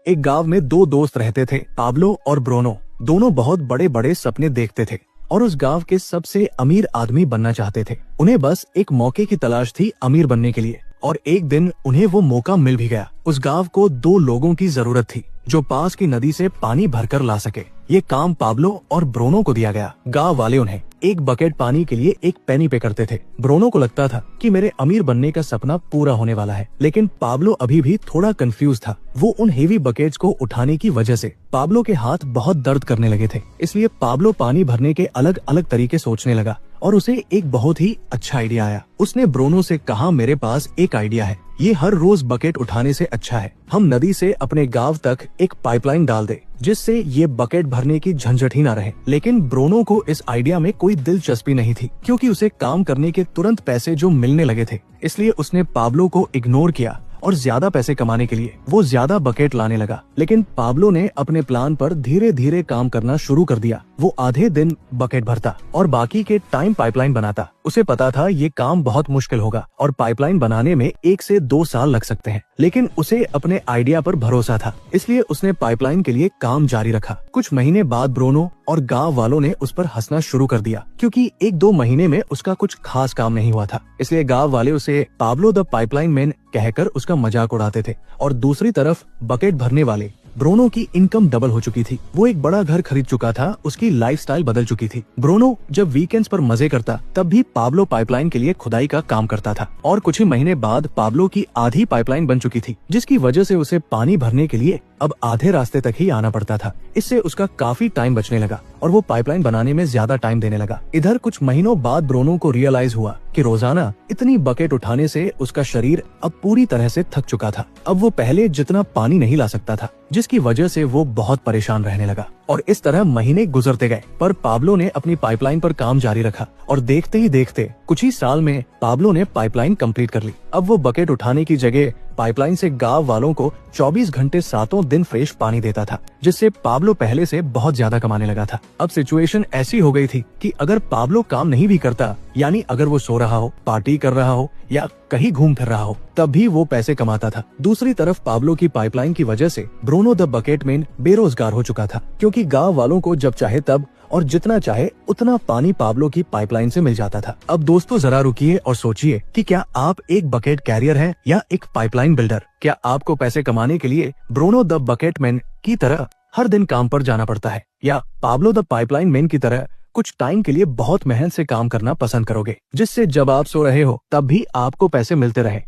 एक गांव में दो दोस्त रहते थे, पाब्लो और ब्रूनो। दोनों बहुत बड़े बड़े सपने देखते थे और उस गांव के सबसे अमीर आदमी बनना चाहते थे। उन्हें बस एक मौके की तलाश थी अमीर बनने के लिए, और एक दिन उन्हें वो मौका मिल भी गया। उस गांव को दो लोगों की जरूरत थी जो पास की नदी से पानी भरकर ला सके। ये काम पाब्लो और ब्रूनो को दिया गया। गांव वाले उन्हें एक बकेट पानी के लिए एक पेनी पे करते थे। ब्रूनो को लगता था कि मेरे अमीर बनने का सपना पूरा होने वाला है, लेकिन पाब्लो अभी भी थोड़ा कंफ्यूज था। वो उन हेवी बकेट्स को उठाने की वजह से पाब्लो के हाथ बहुत दर्द करने लगे थे। इसलिए पाब्लो पानी भरने के अलग अलग तरीके सोचने लगा और उसे एक बहुत ही अच्छा आइडिया आया। उसने ब्रूनो से कहा, मेरे पास एक आइडिया है, ये हर रोज बकेट उठाने से अच्छा है हम नदी से अपने गांव तक एक पाइपलाइन डाल दे, जिससे ये बकेट भरने की झंझट ही ना रहे। लेकिन ब्रूनो को इस आइडिया में कोई दिलचस्पी नहीं थी, क्योंकि उसे काम करने के तुरंत पैसे जो मिलने लगे थे। इसलिए उसने पाब्लो को इग्नोर किया और ज्यादा पैसे कमाने के लिए वो ज्यादा बकेट लाने लगा। लेकिन पाब्लो ने अपने प्लान पर धीरे धीरे काम करना शुरू कर दिया। वो आधे दिन बकेट भरता और बाकी के टाइम पाइपलाइन बनाता। उसे पता था ये काम बहुत मुश्किल होगा और पाइपलाइन बनाने में 1 से 2 साल लग सकते हैं, लेकिन उसे अपने आइडिया पर भरोसा था, इसलिए उसने पाइपलाइन के लिए काम जारी रखा। कुछ महीने बाद ब्रूनो और गांव वालों ने उस पर हंसना शुरू कर दिया, क्योंकि 1-2 महीने में उसका कुछ खास काम नहीं हुआ था। इसलिए गांव वाले उसे पाब्लो द पाइपलाइन मैन कहकर उसका मजाक उड़ाते थे। और दूसरी तरफ बकेट भरने वाले ब्रूनो की इनकम डबल हो चुकी थी। वो एक बड़ा घर खरीद चुका था, उसकी लाइफस्टाइल बदल चुकी थी। ब्रूनो जब वीकेंड्स पर मजे करता तब भी पाब्लो पाइपलाइन के लिए खुदाई का काम करता था। और कुछ ही महीने बाद पाब्लो की आधी पाइपलाइन बन चुकी थी, जिसकी वजह से उसे पानी भरने के लिए अब आधे रास्ते तक ही आना पड़ता था। इससे उसका काफी टाइम बचने लगा और वो पाइपलाइन बनाने में ज्यादा टाइम देने लगा। इधर कुछ महीनों बाद ब्रूनो को रियलाइज हुआ कि रोजाना इतनी बकेट उठाने से उसका शरीर अब पूरी तरह से थक चुका था। अब वो पहले जितना पानी नहीं ला सकता था, जिसकी वजह से वो बहुत परेशान रहने लगा। और इस तरह महीने गुजरते गए, पर पाब्लो ने अपनी पाइपलाइन पर काम जारी रखा और देखते ही देखते कुछ ही साल में पाब्लो ने पाइपलाइन कंप्लीट कर ली। अब वो बकेट उठाने की जगह पाइपलाइन से गांव वालों को 24 घंटे 7 दिन फ्रेश पानी देता था, जिससे पाब्लो पहले से बहुत ज्यादा कमाने लगा था। अब सिचुएशन ऐसी हो गई थी कि अगर पाब्लो काम नहीं भी करता, यानी अगर वो सो रहा हो, पार्टी कर रहा हो या कहीं घूम फिर रहा हो, तब भी वो पैसे कमाता था। दूसरी तरफ पाब्लो की पाइपलाइन की वजह से ब्रूनो द बकेट मैन बेरोजगार हो चुका था, क्योंकि गांव वालों को जब चाहे तब और जितना चाहे उतना पानी पाब्लो की पाइपलाइन से मिल जाता था। अब दोस्तों जरा रुकिए और सोचिए कि क्या आप एक बकेट कैरियर हैं या एक पाइपलाइन बिल्डर? क्या आपको पैसे कमाने के लिए ब्रूनो द बकेट मैन की तरह हर दिन काम पर जाना पड़ता है, या पाब्लो द पाइपलाइन मैन की तरह कुछ टाइम के लिए बहुत मेहनत से काम करना पसंद करोगे, जिससे जब आप सो रहे हो तब भी आपको पैसे मिलते रहे?